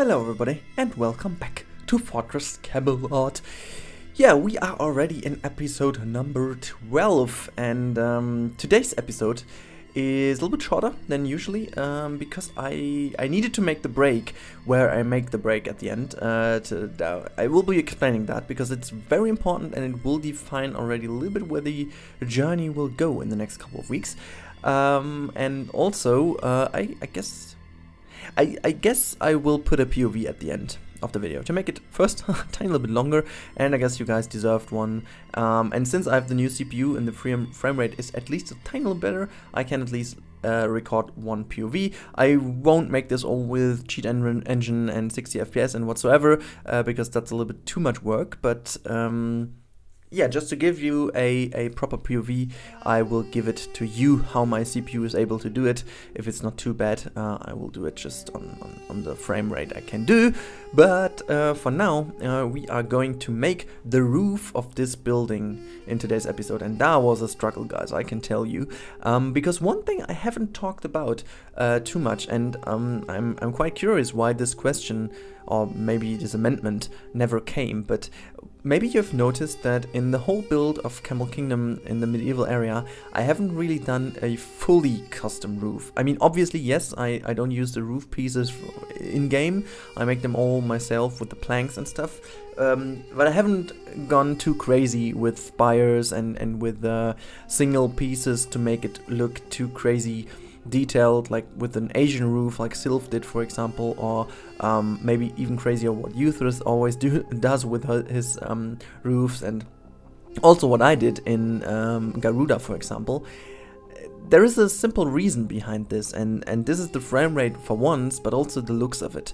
Hello everybody and welcome back to Fortress Camelot. Yeah, we are already in episode number 12 and today's episode is a little bit shorter than usually because I needed to make the break where I make the break at the end. I will be explaining that because it's very important and it will define already a little bit where the journey will go in the next couple of weeks. And also, I guess I will put a POV at the end of the video to make it first a tiny little bit longer, and I guess you guys deserved one. And since I have the new CPU and the frame rate is at least a tiny little better, I can at least record one POV. I won't make this all with cheat engine and 60 FPS and whatsoever, because that's a little bit too much work, but yeah, just to give you a proper POV, I will give it to you how my CPU is able to do it. If it's not too bad, I will do it just on the frame rate I can do. But for now, we are going to make the roof of this building in today's episode. And that was a struggle, guys, I can tell you. Because one thing I haven't talked about too much, and I'm quite curious why this question, or maybe this amendment, never came, but maybe you've noticed that in the whole build of Camel Kingdom in the medieval area, I haven't really done a fully custom roof. I mean, obviously, yes, I don't use the roof pieces in-game. I make them all myself with the planks and stuff. But I haven't gone too crazy with spires and with single pieces to make it look too crazy detailed, like with an Asian roof like Sylph did, for example, or maybe even crazier what Euthris always does with his roofs, and also what I did in Garuda, for example. There is a simple reason behind this, and this is the frame rate for once, but also the looks of it.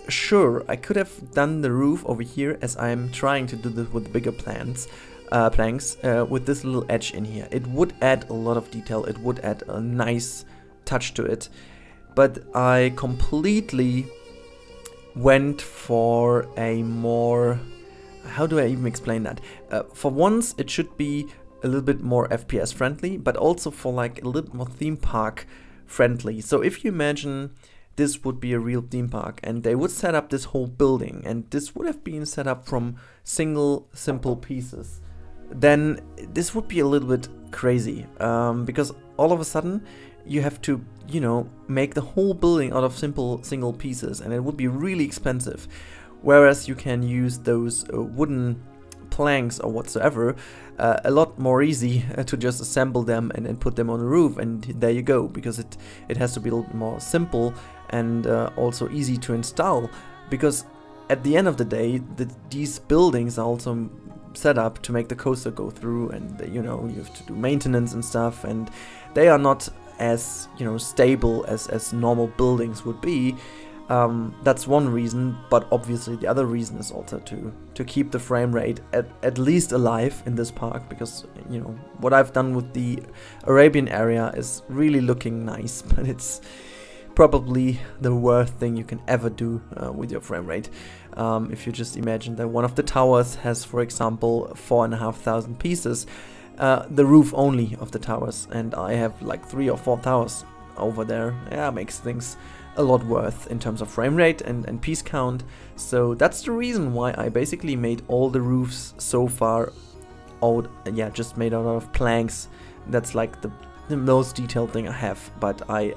Sure, I could have done the roof over here, as I'm trying to do this with bigger planks, with this little edge in here. It would add a lot of detail, it would add a nice touch to it, but I completely went for a more, how do I even explain that? For once it should be a little bit more FPS friendly, but also for like a little more theme park friendly. So if you imagine this would be a real theme park and they would set up this whole building, and this would have been set up from single simple pieces, then this would be a little bit crazy, because all of a sudden you have to, you know, make the whole building out of single pieces, and it would be really expensive. Whereas you can use those wooden planks or whatsoever a lot more easy to just assemble them and put them on the roof, and there you go, because it has to be a little bit more simple and also easy to install, because at the end of the day these buildings are also set up to make the coaster go through, and you know, you have to do maintenance and stuff, and they are not as, you know, stable as normal buildings would be. That's one reason, but obviously the other reason is also to keep the frame rate at least alive in this park, because, you know, what I've done with the Arabian area is really looking nice, but it's probably the worst thing you can ever do with your frame rate. If you just imagine that one of the towers has, for example, 4,500 pieces, the roof only of the towers, and I have like 3 or 4 towers over there. Yeah, makes things a lot worse in terms of frame rate and piece count. So that's the reason why I basically made all the roofs so far out, just made out of planks. That's like the most detailed thing I have, but I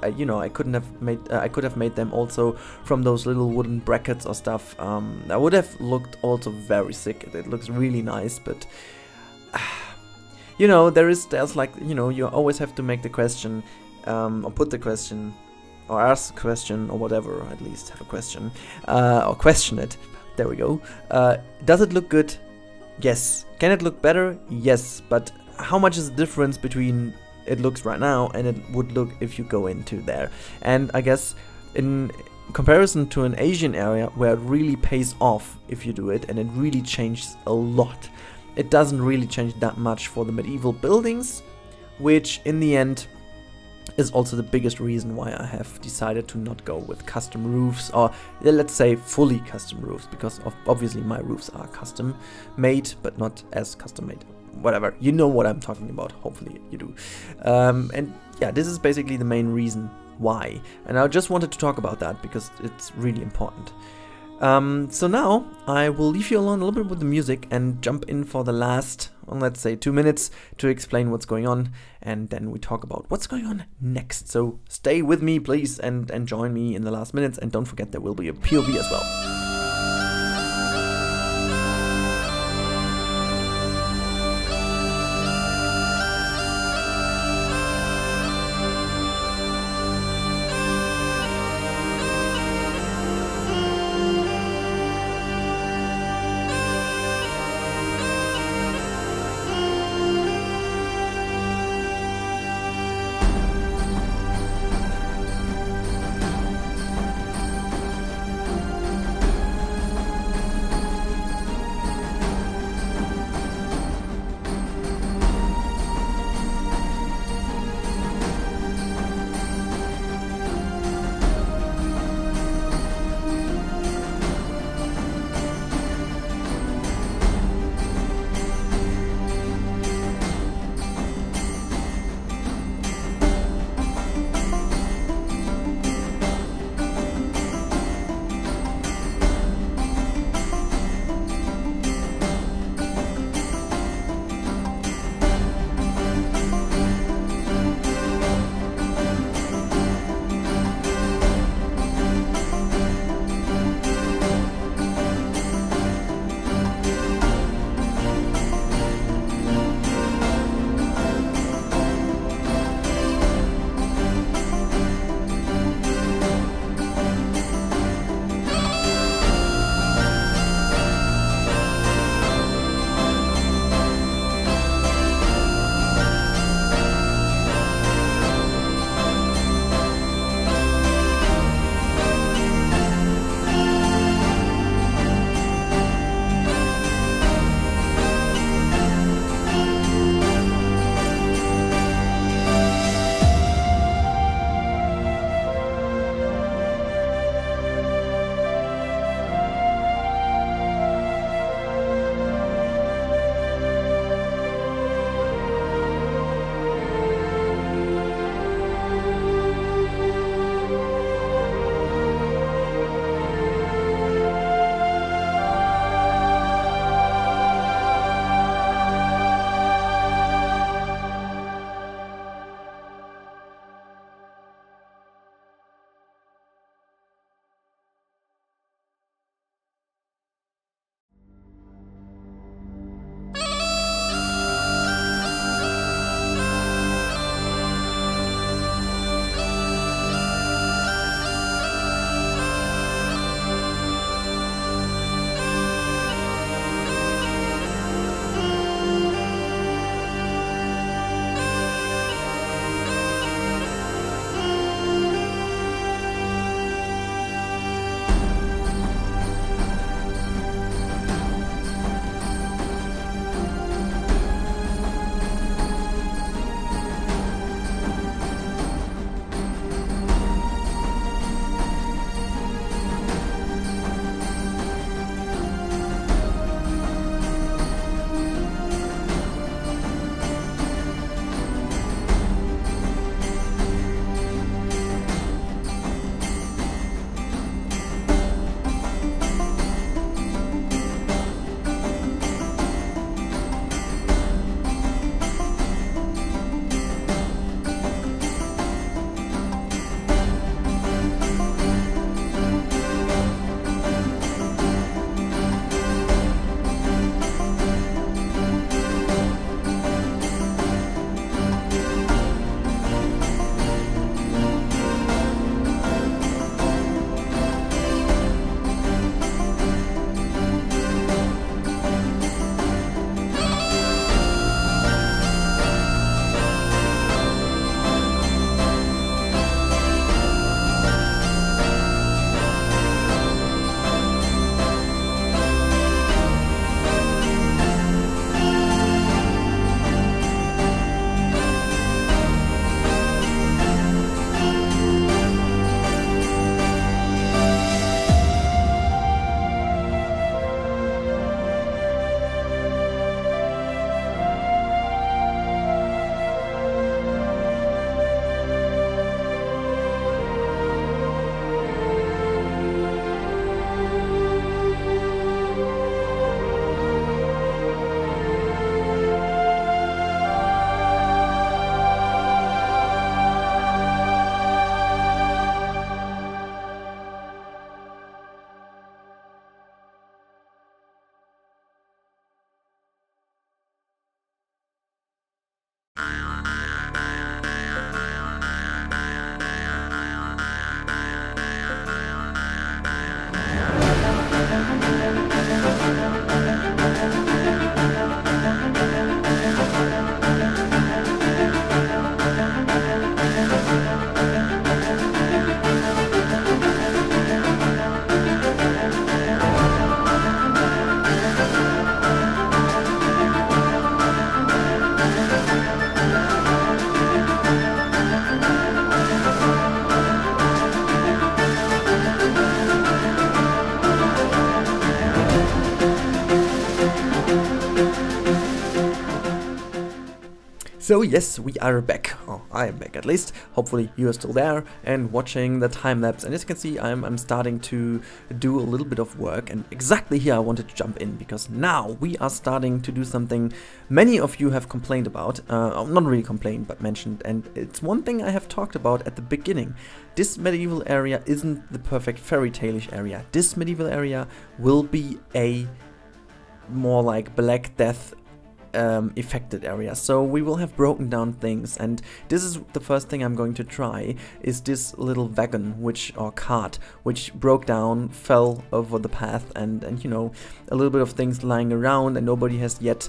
could have made them also from those little wooden brackets or stuff. That would have looked also very sick. It looks really nice, but you know, there's like, you know, you always have to make the question, or put the question, or ask the question, or whatever, at least have a question, or question it. There we go. Does it look good? Yes. Can it look better? Yes. But how much is the difference between it looks right now and it would look if you go into there? And I guess in comparison to an Asian area where it really pays off if you do it, and it really changes a lot, it doesn't really change that much for the medieval buildings, which in the end is also the biggest reason why I have decided to not go with custom roofs, or let's say fully custom roofs, because obviously my roofs are custom made, but not as custom made. Whatever, you know what I'm talking about, hopefully you do. And yeah, this is basically the main reason why. And I just wanted to talk about that because it's really important. So now I will leave you alone a little bit with the music and jump in for the last, well, let's say 2 minutes to explain what's going on, and then we talk about what's going on next. So stay with me, please, and join me in the last minutes, and don't forget there will be a POV as well. So yes, we are back. Oh, I am back at least. Hopefully you are still there and watching the time lapse. And as you can see, I'm starting to do a little bit of work, and exactly here I wanted to jump in because now we are starting to do something many of you have complained about. Not really complained, but mentioned, and it's one thing I have talked about at the beginning. This medieval area isn't the perfect fairy tale-ish area. This medieval area will be a more like Black Death affected area, so we will have broken down things, and this is the first thing I'm going to try, is this little wagon or cart which broke down, fell over the path, and you know, a little bit of things lying around, and nobody has yet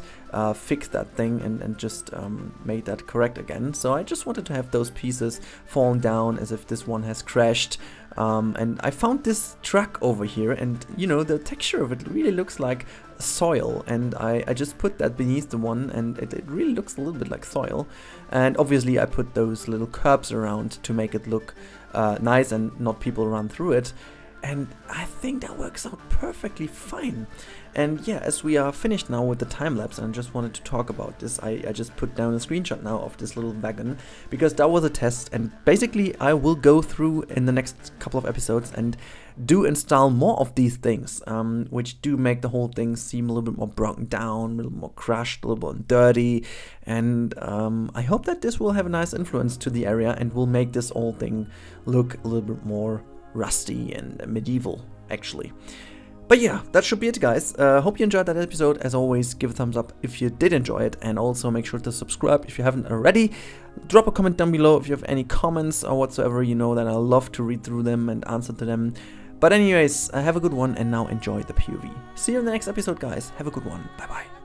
fixed that thing and just made that correct again. So I just wanted to have those pieces fallen down as if this one has crashed. And I found this truck over here, and you know, the texture of it really looks like soil, and I just put that beneath the one, and it really looks a little bit like soil. And obviously I put those little curbs around to make it look nice and not people run through it, and I think that works out perfectly fine. And yeah, as we are finished now with the time-lapse, and I just wanted to talk about this, I just put down a screenshot now of this little wagon, because that was a test, and basically I will go through in the next couple of episodes and do install more of these things, which do make the whole thing seem a little bit more broken down, a little more crushed, a little more dirty, and I hope that this will have a nice influence to the area and will make this whole thing look a little bit more rusty and medieval, actually. But yeah, that should be it, guys. Hope you enjoyed that episode. As always, give a thumbs up if you did enjoy it, and also make sure to subscribe if you haven't already. Drop a comment down below if you have any comments or whatsoever. You know that I love to read through them and answer to them. But anyways, have a good one, and now enjoy the POV. See you in the next episode, guys. Have a good one. Bye bye.